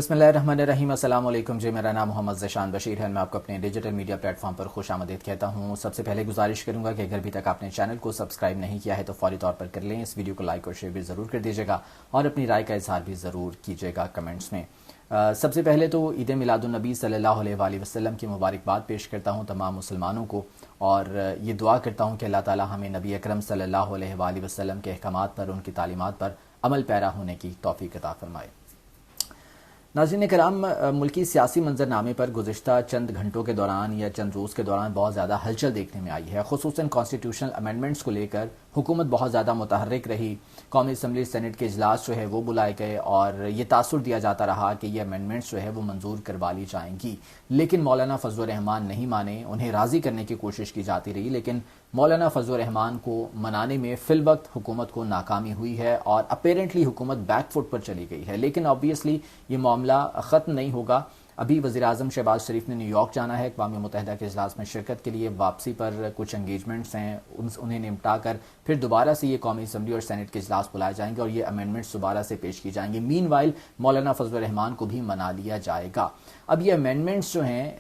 بسم اللہ الرحمن الرحیم۔ السلام علیکم جی، میرا نام محمد ذیشان بشیر ہے۔ میں آپ کو اپنے ڈیجیٹل میڈیا پلیٹ فارم پر خوش آمدید کہتا ہوں۔ سب سے پہلے گزارش کروں گا کہ اگر ابھی تک آپ نے چینل کو سبسکرائب نہیں کیا ہے تو فوری طور پر کر لیں۔ اس ویڈیو کو لائک اور شیئر بھی ضرور کر دیجیے گا اور اپنی رائے کا اظہار بھی ضرور کیجیے گا کمنٹس میں۔ سب سے پہلے تو عید میلاد النبی صلی اللہ علیہ وآلہ وسلم کی مبارکباد پیش کرتا ہوں تمام مسلمانوں کو، اور یہ دعا کرتا ہوں کہ اللہ تعالی ہمیں نبی اکرم صلی اللہ علیہ وآلہ وسلم کے احکامات پر، ان کی تعلیمات پر عمل پیرا ہونے کی توفیق عطا فرمائے۔ ناظرین کرام، ملکی سیاسی منظرنامے پر گزشتہ چند گھنٹوں کے دوران یا چند روز کے دوران بہت زیادہ ہلچل دیکھنے میں آئی ہے۔ خصوصاً کانسٹیٹیوشنل امینڈمنٹس کو لے کر حکومت بہت زیادہ متحرک رہی۔ قومی اسمبلی سینٹ کے اجلاس جو ہے وہ بلائے گئے اور یہ تاثر دیا جاتا رہا کہ یہ امینڈمنٹس جو ہے وہ منظور کروا لی جائیں گی، لیکن مولانا فضل الرحمان نہیں مانے۔ انہیں راضی کرنے کی کوشش کی جاتی رہی، لیکن مولانا فضل الرحمان کو منانے میں فی الوقت حکومت کو ناکامی ہوئی ہے اور اپیرنٹلی حکومت بیک فٹ پر چلی گئی ہے۔ لیکن آبویسلی یہ معاملہ ختم نہیں ہوگا۔ ابھی وزیراعظم شہباز شریف نے نیو یارک جانا ہے اقوام متحدہ کے اجلاس میں شرکت کے لیے۔ واپسی پر کچھ انگیجمنٹس ہیں، انہیں نمٹا کر پھر دوبارہ سے یہ قومی اسمبلی اور سینٹ کے اجلاس بلائے جائیں گے اور یہ امینڈمنٹس دوبارہ سے پیش کی جائیں گے۔ مین وائل مولانا فضل الرحمان کو بھی منا لیا جائے گا۔ اب یہ امینڈمنٹس جو ہیں،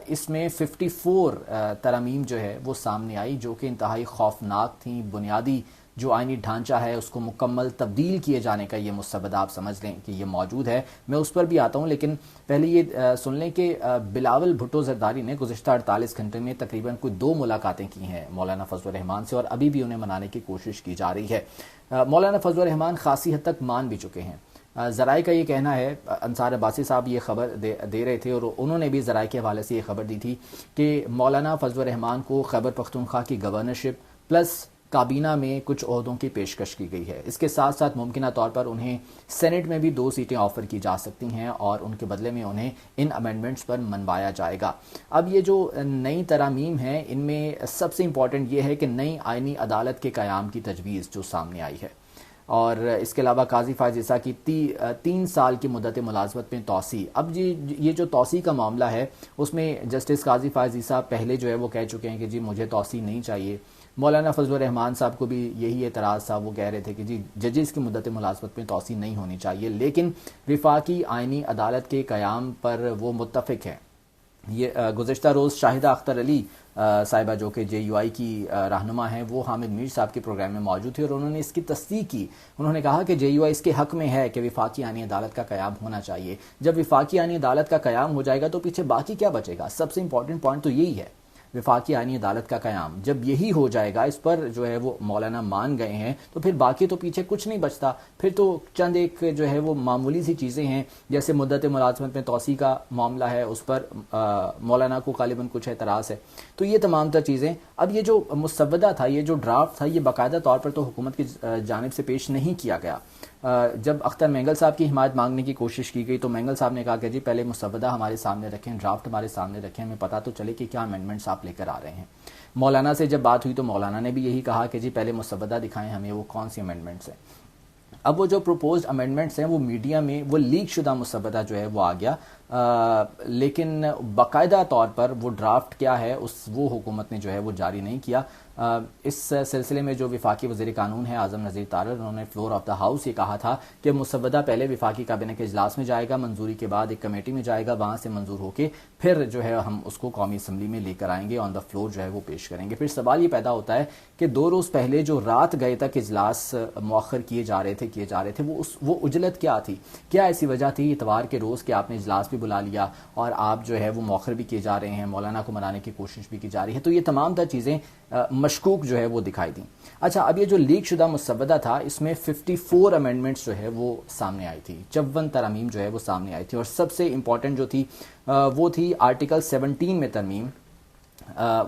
اس میں 54 ترامیم جو ہے وہ سامنے آئی، جو کہ انتہائی خوفناک تھیں۔ بنیادی جو آئینی ڈھانچہ ہے اس کو مکمل تبدیل کیے جانے کا یہ مسودہ آپ سمجھ لیں کہ یہ موجود ہے۔ میں اس پر بھی آتا ہوں، لیکن پہلے یہ سن لیں کہ بلاول بھٹو زرداری نے گزشتہ 48 گھنٹے میں تقریباً کوئی 2 ملاقاتیں کی ہیں مولانا فضل الرحمان سے، اور ابھی بھی انہیں منانے کی کوشش کی جا رہی ہے۔ مولانا فضل الرحمان خاصی حد تک مان بھی چکے ہیں۔ ذرائع کا یہ کہنا ہے، انصار عباسی صاحب یہ خبر دے رہے تھے اور انہوں نے بھی ذرائع کے حوالے سے یہ خبر دی تھی کہ مولانا فضل الرحمان کو خیبر پختونخوا کی گورنرشپ پلس کابینہ میں کچھ عہدوں کی پیشکش کی گئی ہے۔ اس کے ساتھ ساتھ ممکنہ طور پر انہیں سینٹ میں بھی 2 سیٹیں آفر کی جا سکتی ہیں اور ان کے بدلے میں انہیں ان امینڈمنٹس پر منوایا جائے گا۔ اب یہ جو نئی ترامیم ہیں، ان میں سب سے امپورٹنٹ یہ ہے کہ نئی آئینی عدالت کے قیام کی تجویز جو سامنے آئی ہے، اور اس کے علاوہ قاضی فائز عیسیٰ کی 3 سال کی مدت ملازمت میں توسیع۔ اب یہ جو توسیع کا معاملہ ہے، اس میں جسٹس قاضی فائز عیسیٰ پہلے جو ہے وہ کہہ چکے ہیں کہ جی مجھے توسیع نہیں چاہیے۔ مولانا فضل الرحمان صاحب کو بھی یہی اعتراض تھا، وہ کہہ رہے تھے کہ جی ججز کی مدت ملازمت میں توسیع نہیں ہونی چاہیے، لیکن وفاقی آئینی عدالت کے قیام پر وہ متفق ہیں۔ یہ گزشتہ روز شاہدہ اختر علی صاحبہ جو کہ JUI کی رہنما ہیں، وہ حامد میر صاحب کے پروگرام میں موجود تھے اور انہوں نے اس کی تصدیق کی۔ انہوں نے کہا کہ JUI اس کے حق میں ہے کہ وفاقی آئینی عدالت کا قیام ہونا چاہیے۔ جب وفاقی آئینی عدالت کا قیام ہو جائے گا تو پیچھے باقی کیا بچے گا؟ سب سے امپورٹنٹ پوائنٹ تو یہی ہے، وفاقی آئینی عدالت کا قیام جب یہی ہو جائے گا، اس پر جو ہے وہ مولانا مان گئے ہیں، تو پھر باقی تو پیچھے کچھ نہیں بچتا۔ پھر تو چند ایک جو ہے وہ معمولی سی چیزیں ہیں، جیسے مدت ملازمت میں توسیع کا معاملہ ہے، اس پر مولانا کو غالباً کچھ اعتراض ہے۔ تو یہ تمام تر چیزیں، اب یہ جو مسودہ تھا، یہ جو ڈرافٹ تھا، یہ باقاعدہ طور پر تو حکومت کی جانب سے پیش نہیں کیا گیا۔ جب اختر مینگل صاحب کی حمایت مانگنے کی کوشش کی گئی تو مینگل صاحب نے کہا کہ جی پہلے مسودہ ہمارے سامنے رکھیں، ڈرافٹ ہمارے سامنے رکھیں، ہمیں پتہ تو چلے کہ کیا امینڈمنٹس آپ لے کر آ رہے ہیں۔ مولانا سے جب بات ہوئی تو مولانا نے بھی یہی کہا کہ جی پہلے مسودہ دکھائیں ہمیں، وہ کون سی امینڈمنٹس ہیں۔ اب وہ جو پروپوزڈ امینڈمنٹس ہیں وہ میڈیا میں وہ لیک شدہ مسودہ جو ہے وہ آ گیا، لیکن باقاعدہ طور پر وہ ڈرافٹ کیا ہے وہ حکومت نے جو ہے وہ جاری نہیں کیا۔ اس سلسلے میں جو وفاقی وزیر قانون ہے اعظم نذیر طارر، انہوں نے فلور آف دا ہاؤس یہ کہا تھا کہ مسودہ پہلے وفاقی کابینہ کے اجلاس میں جائے گا، منظوری کے بعد ایک کمیٹی میں جائے گا، وہاں سے منظور ہو کے پھر جو ہے ہم اس کو قومی اسمبلی میں لے کر آئیں گے، آن دا فلور جو ہے وہ پیش کریں گے۔ پھر سوال یہ پیدا ہوتا ہے کہ 2 روز پہلے جو رات گئے تک اجلاس مؤخر کیے جا رہے تھے وہ اجلت کیا تھی؟ کیا ایسی وجہ تھی اتوار کے روز کہ آپ نے اجلاس بھی بلا لیا اور آپ جو ہے وہ مؤخر بھی کیے جا رہے ہیں، مولانا کو منانے کی کوشش بھی کی جا رہی ہے؟ تو یہ تمام تر چیزیں مشکوک جو ہے وہ دکھائی دیں۔ اچھا، اب یہ جو لیک شدہ مسودہ تھا، اس میں 54 امینڈمنٹس جو ہے وہ سامنے آئی تھی، 54 ترامیم جو ہے وہ سامنے آئی تھی، اور سب سے امپورٹنٹ جو تھی وہ تھی آرٹیکل 17 میں ترمیم،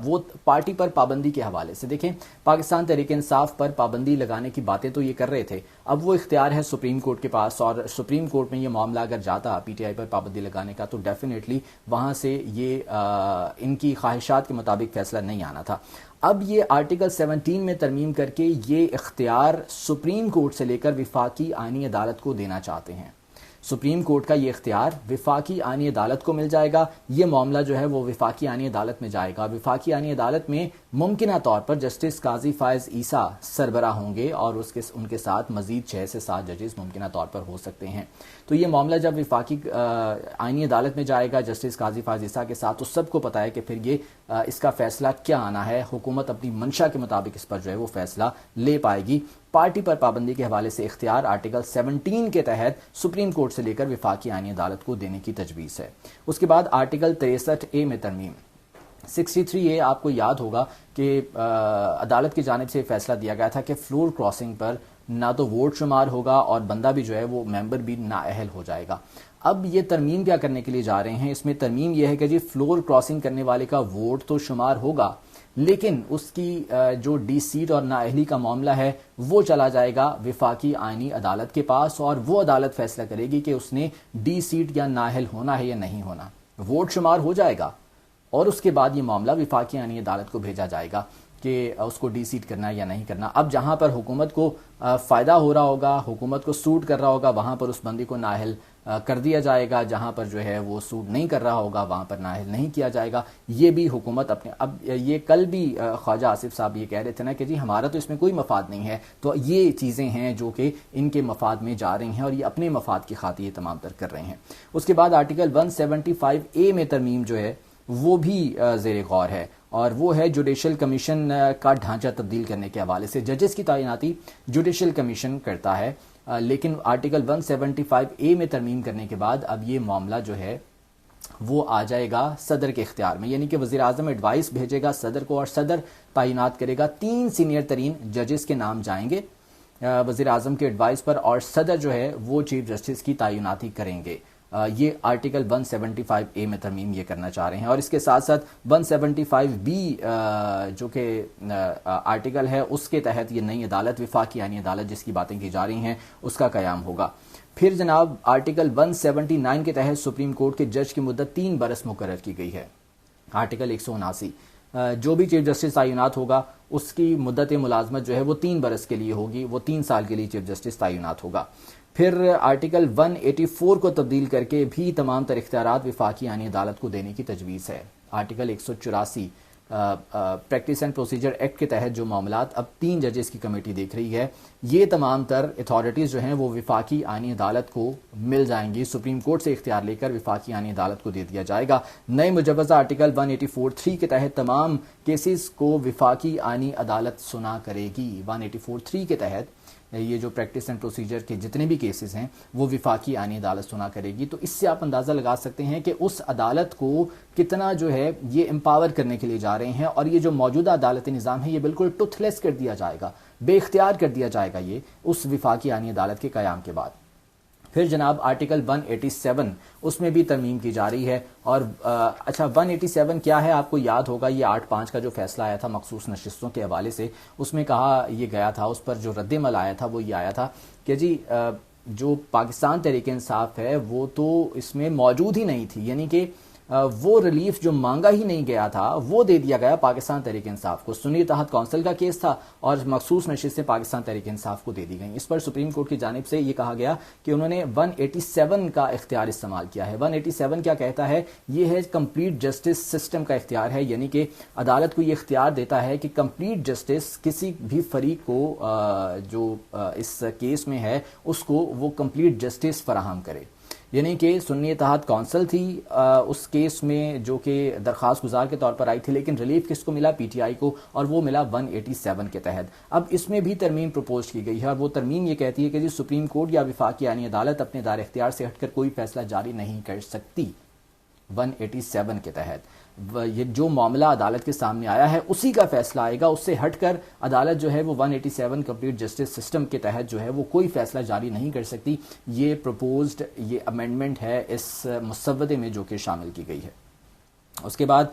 وہ پارٹی پر پابندی کے حوالے سے۔ دیکھیں، پاکستان تحریک انصاف پر پابندی لگانے کی باتیں تو یہ کر رہے تھے، اب وہ اختیار ہے سپریم کورٹ کے پاس، اور سپریم کورٹ میں یہ معاملہ اگر جاتا PTI پر پابندی لگانے کا تو ڈیفینیٹلی وہاں سے یہ ان کی خواہشات کے مطابق فیصلہ نہیں آنا تھا۔ اب یہ آرٹیکل 17 میں ترمیم کر کے یہ اختیار سپریم کورٹ سے لے کر وفاقی آئینی عدالت کو دینا چاہتے ہیں۔ سپریم کورٹ کا یہ اختیار وفاقی آئینی عدالت کو مل جائے گا، یہ معاملہ جو ہے وہ وفاقی آئینی عدالت میں جائے گا، وفاقی آئینی عدالت میں ممکنہ طور پر جسٹس قاضی فائز عیسیٰ سربراہ ہوں گے اور ان کے ساتھ مزید 6 سے 7 ججز ممکنہ طور پر ہو سکتے ہیں. تو یہ معاملہ جب وفاقی آئینی عدالت میں جائے گا جسٹس قاضی فائز عیسیٰ کے ساتھ، تو سب کو پتہ ہے کہ پھر یہ اس کا فیصلہ کیا آنا ہے. حکومت اپنی منشا کے مطابق اس پر جو ہے وہ فیصلہ لے پائے گی. پارٹی پر پابندی کے حوالے سے اختیار آرٹیکل 17 کے تحت سپریم کورٹ سے لے کر وفاقی آئینی عدالت کو دینے کی تجویز ہے. اس کے بعد آرٹیکل 63A میں ترمیم. 63A آپ کو یاد ہوگا کہ عدالت کی جانب سے فیصلہ دیا گیا تھا کہ فلور کراسنگ پر نہ تو ووٹ شمار ہوگا اور بندہ بھی جو ہے وہ ممبر بھی نااہل ہو جائے گا. اب یہ ترمیم کیا کرنے کے لیے جا رہے ہیں؟ اس میں ترمیم یہ ہے کہ جی فلور کراسنگ کرنے والے کا ووٹ تو شمار ہوگا، لیکن اس کی جو ڈی سیٹ اور نااہلی کا معاملہ ہے وہ چلا جائے گا وفاقی آئینی عدالت کے پاس، اور وہ عدالت فیصلہ کرے گی کہ اس نے ڈی سیٹ یا نااہل ہونا ہے یا نہیں ہونا. ووٹ شمار ہو جائے گا اور اس کے بعد یہ معاملہ وفاقی آئینی عدالت کو بھیجا جائے گا کہ اس کو ڈی سیٹ کرنا ہے یا نہیں کرنا. اب جہاں پر حکومت کو فائدہ ہو رہا ہوگا، حکومت کو سوٹ کر رہا ہوگا، وہاں پر اس بندی کو نااہل کر دیا جائے گا. جہاں پر جو ہے وہ سوٹ نہیں کر رہا ہوگا وہاں پر نااہل نہیں کیا جائے گا. یہ بھی حکومت اپنے اب یہ کل بھی خواجہ آصف صاحب یہ کہہ رہے تھے نا کہ جی ہمارا تو اس میں کوئی مفاد نہیں ہے. تو یہ چیزیں ہیں جو کہ ان کے مفاد میں جا رہی ہیں اور یہ اپنے مفاد کی خاطر یہ تمام تر کر رہے ہیں. اس کے بعد آرٹیکل 175A میں ترمیم جو ہے وہ بھی زیر غور ہے، اور وہ ہے جوڈیشل کمیشن کا ڈھانچہ تبدیل کرنے کے حوالے سے. ججز کی تعیناتی جوڈیشل کمیشن کرتا ہے، لیکن آرٹیکل 175A میں ترمیم کرنے کے بعد اب یہ معاملہ جو ہے وہ آ جائے گا صدر کے اختیار میں، یعنی کہ وزیر اعظم ایڈوائس بھیجے گا صدر کو اور صدر تعینات کرے گا. 3 سینئر ترین ججز کے نام جائیں گے وزیر اعظم کے ایڈوائس پر، اور صدر جو ہے وہ چیف جسٹس کی تعیناتی کریں گے. یہ آرٹیکل 175A میں ترمیم یہ کرنا چاہ رہے ہیں. اور اس کے ساتھ ساتھ 175B جو کہ آرٹیکل ہے اس کے تحت یہ نئی عدالت وفاقی آئینی عدالت جس کی باتیں کی جا رہی ہیں اس کا قیام ہوگا. پھر جناب آرٹیکل 179 کے تحت سپریم کورٹ کے جج کی مدت 3 برس مقرر کی گئی ہے. آرٹیکل 179 جو بھی چیف جسٹس تعینات ہوگا اس کی مدت ملازمت جو ہے وہ 3 برس کے لیے ہوگی، وہ 3 سال کے لیے چیف جسٹس تعینات ہوگا. پھر آرٹیکل 184 کو تبدیل کر کے بھی تمام تر اختیارات وفاقی آئینی عدالت کو دینے کی تجویز ہے. Article 184 practice and procedure act کے تحت جو معاملات اب 3 ججز کی کمیٹی دیکھ رہی ہے، یہ تمام تر اتھارٹیز جو ہیں وہ وفاقی آئینی عدالت کو مل جائیں گی. سپریم کورٹ سے اختیار لے کر وفاقی آئینی عدالت کو دے دیا جائے گا. نئے مجوزہ آرٹیکل 184(3) کے تحت تمام کیسز کو وفاقی آئینی عدالت سنا کرے گی. 184(3) کے تحت یہ جو پریکٹس اینڈ پروسیجر کے جتنے بھی کیسز ہیں وہ وفاقی آئینی عدالت سنا کرے گی. تو اس سے آپ اندازہ لگا سکتے ہیں کہ اس عدالت کو کتنا جو ہے یہ امپاور کرنے کے لیے جا رہے ہیں، اور یہ جو موجودہ عدالتی نظام ہے یہ بالکل ٹوتھ لیس کر دیا جائے گا، بے اختیار کر دیا جائے گا یہ اس وفاقی آئینی عدالت کے قیام کے بعد. پھر جناب آرٹیکل 187 اس میں بھی ترمیم کی جا رہی ہے. اور اچھا 187 کیا ہے آپ کو یاد ہوگا، یہ 8/5 کا جو فیصلہ آیا تھا مخصوص نشستوں کے حوالے سے، اس میں کہا یہ گیا تھا، اس پر جو رد عمل آیا تھا وہ یہ آیا تھا کہ جی جو پاکستان تحریک انصاف ہے وہ تو اس میں موجود ہی نہیں تھی، یعنی کہ وہ ریلیف جو مانگا ہی نہیں گیا تھا وہ دے دیا گیا پاکستان تحریک انصاف کو. سنی اتحاد کونسل کا کیس تھا اور مخصوص نشستیں پاکستان تحریک انصاف کو دے دی گئیں. اس پر سپریم کورٹ کی جانب سے یہ کہا گیا کہ انہوں نے 187 کا اختیار استعمال کیا ہے. 187 کیا کہتا ہے؟ یہ ہے کمپلیٹ جسٹس سسٹم کا اختیار ہے، یعنی کہ عدالت کو یہ اختیار دیتا ہے کہ کمپلیٹ جسٹس کسی بھی فریق کو جو اس کیس میں ہے اس کو وہ کمپلیٹ جسٹس فراہم کرے. یعنی کہ سنی اتحاد کونسل تھی اس کیس میں جو کہ درخواست گزار کے طور پر آئی تھی، لیکن ریلیف کس کو ملا؟ پی ٹی آئی کو، اور وہ ملا 187 کے تحت. اب اس میں بھی ترمیم پروپوز کی گئی ہے، اور وہ ترمیم یہ کہتی ہے کہ جی سپریم کورٹ یا وفاقی آئینی عدالت اپنے دائرہ اختیار سے ہٹ کر کوئی فیصلہ جاری نہیں کر سکتی. 187 کے تحت یہ جو معاملہ عدالت کے سامنے آیا ہے اسی کا فیصلہ آئے گا، اس سے ہٹ کر عدالت جو ہے وہ 187 کمپلیٹ جسٹس سسٹم کے تحت جو ہے وہ کوئی فیصلہ جاری نہیں کر سکتی. یہ پروپوزڈ یہ امینڈمنٹ ہے اس مسودے میں جو کہ شامل کی گئی ہے. اس کے بعد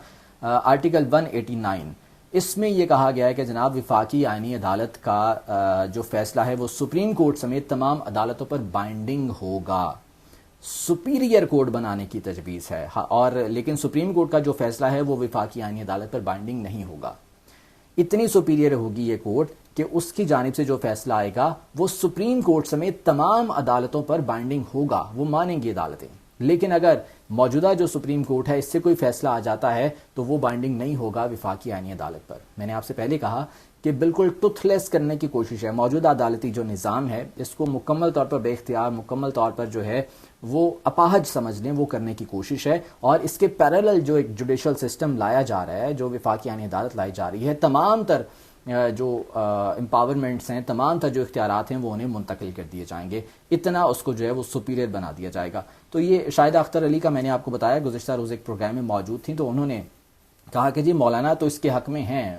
آرٹیکل 189 اس میں یہ کہا گیا ہے کہ جناب وفاقی آئینی عدالت کا جو فیصلہ ہے وہ سپریم کورٹ سمیت تمام عدالتوں پر بائنڈنگ ہوگا. سپیریئر کورٹ بنانے کی تجویز ہے، اور لیکن سپریم کورٹ کا جو فیصلہ ہے وہ وفاقی آئینی عدالت پر بائنڈنگ نہیں ہوگا. اتنی سپیریئر ہوگی یہ کورٹ کہ اس کی جانب سے جو فیصلہ آئے گا وہ سپریم کورٹ سمیت تمام عدالتوں پر بائنڈنگ ہوگا، وہ مانیں گی عدالتیں. لیکن اگر موجودہ جو سپریم کورٹ ہے اس سے کوئی فیصلہ آ جاتا ہے تو وہ بائنڈنگ نہیں ہوگا وفاقی آئینی عدالت پر. میں نے آپ سے پہلے کہا کہ بالکل ٹوتھ لیس کرنے کی کوشش ہے. موجودہ عدالتی جو نظام ہے اس کو مکمل طور پر بے اختیار، مکمل طور پر جو ہے وہ اپاہج سمجھ لیں، وہ کرنے کی کوشش ہے. اور اس کے پیرالل جو ایک جوڈیشل سسٹم لایا جا رہا ہے، جو وفاقی آئینی عدالت لائی جا رہی ہے، تمام تر جو امپاورمنٹس ہیں، تمام تر جو اختیارات ہیں وہ انہیں منتقل کر دیے جائیں گے. اتنا اس کو جو ہے وہ سپیریئر بنا دیا جائے گا. تو یہ شاہدہ اختر علی کا میں نے آپ کو بتایا، گزشتہ روز ایک پروگرام میں موجود تھیں، تو انہوں نے کہا کہ جی مولانا تو اس کے حق میں ہیں،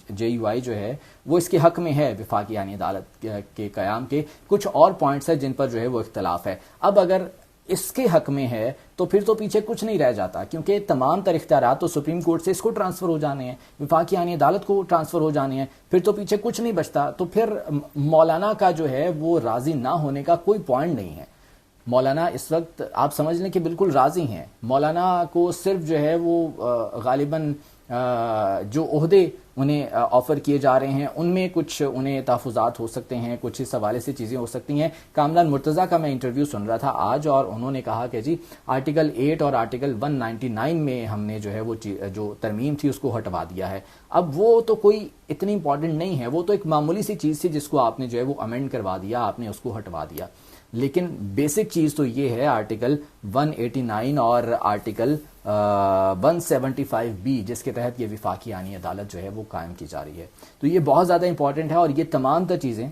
جے یو آئی جو ہے وہ اس کے حق میں ہے وفاقی آئینی عدالت کے قیام کے. کچھ اور پوائنٹس ہیں جن پر جو ہے وہ اختلاف ہے. اب اگر اس کے حق میں ہے تو پھر تو پیچھے کچھ نہیں رہ جاتا، کیونکہ تمام تر اختیارات تو سپریم کورٹ سے اس کو ٹرانسفر ہو جانے ہیں، وفاقی آئینی عدالت کو ٹرانسفر ہو جانے ہیں، پھر تو پیچھے کچھ نہیں بچتا. تو پھر مولانا کا جو ہے وہ راضی نہ ہونے کا کوئی پوائنٹ نہیں ہے. مولانا اس وقت آپ سمجھ لیں کہ بالکل راضی ہیں. مولانا کو صرف جو ہے وہ غالباً جو عہدے انہیں آفر کیے جا رہے ہیں ان میں کچھ انہیں تحفظات ہو سکتے ہیں، کچھ اس حوالے سے چیزیں ہو سکتی ہیں. کامران مرتضیٰ کا میں انٹرویو سن رہا تھا آج، اور انہوں نے کہا کہ جی آرٹیکل 8 اور آرٹیکل 199 میں ہم نے جو ہے وہ جو ترمیم تھی اس کو ہٹوا دیا ہے. اب وہ تو کوئی اتنی امپورٹنٹ نہیں ہے، وہ تو ایک معمولی سی چیز تھی جس کو آپ نے جو ہے وہ امینڈ کروا دیا، آپ نے اس کو ہٹوا دیا. لیکن بیسک چیز تو یہ ہے آرٹیکل 189 اور آرٹیکل 175B جس کے تحت یہ وفاقی آئینی عدالت جو ہے وہ قائم کی جا رہی ہے. تو یہ بہت زیادہ امپورٹنٹ ہے، اور یہ تمام تر چیزیں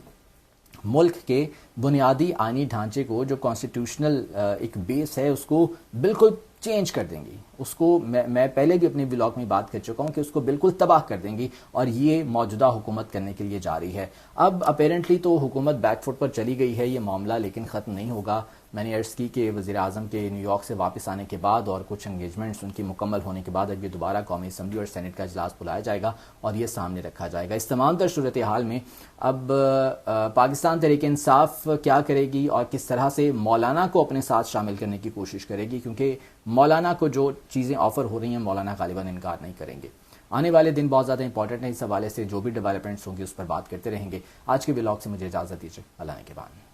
ملک کے بنیادی آئینی ڈھانچے کو، جو کانسٹیٹیوشنل ایک بیس ہے، اس کو بالکل چینج کر دیں گی. اس کو میں پہلے بھی اپنے ولاگ میں بات کر چکا ہوں کہ اس کو بالکل تباہ کر دیں گی، اور یہ موجودہ حکومت کرنے کے لیے جا رہی ہے. اب اپیرنٹلی تو حکومت بیک فٹ پر چلی گئی ہے، یہ معاملہ لیکن ختم نہیں ہوگا. میں نے عرض کی کہ وزیر اعظم کے نیو یارک سے واپس آنے کے بعد اور کچھ انگیجمنٹس ان کی مکمل ہونے کے بعد اب یہ دوبارہ قومی اسمبلی اور سینٹ کا اجلاس بلایا جائے گا اور یہ سامنے رکھا جائے گا. اس تمام تر صورتحال میں اب پاکستان تحریک انصاف کیا کرے گی اور کس طرح سے مولانا کو اپنے ساتھ شامل کرنے کی کوشش کرے گی، کیونکہ مولانا کو جو چیزیں آفر ہو رہی ہیں مولانا غالباً انکار نہیں کریں گے. آنے والے دن بہت زیادہ امپورٹنٹ ہیں، اس حوالے سے جو بھی ڈیولپمنٹس ہوں گی اس پر بات کرتے رہیں گے. آج کے ولاگ سے مجھے اجازت دیجیے، اللہ نے کے بعد.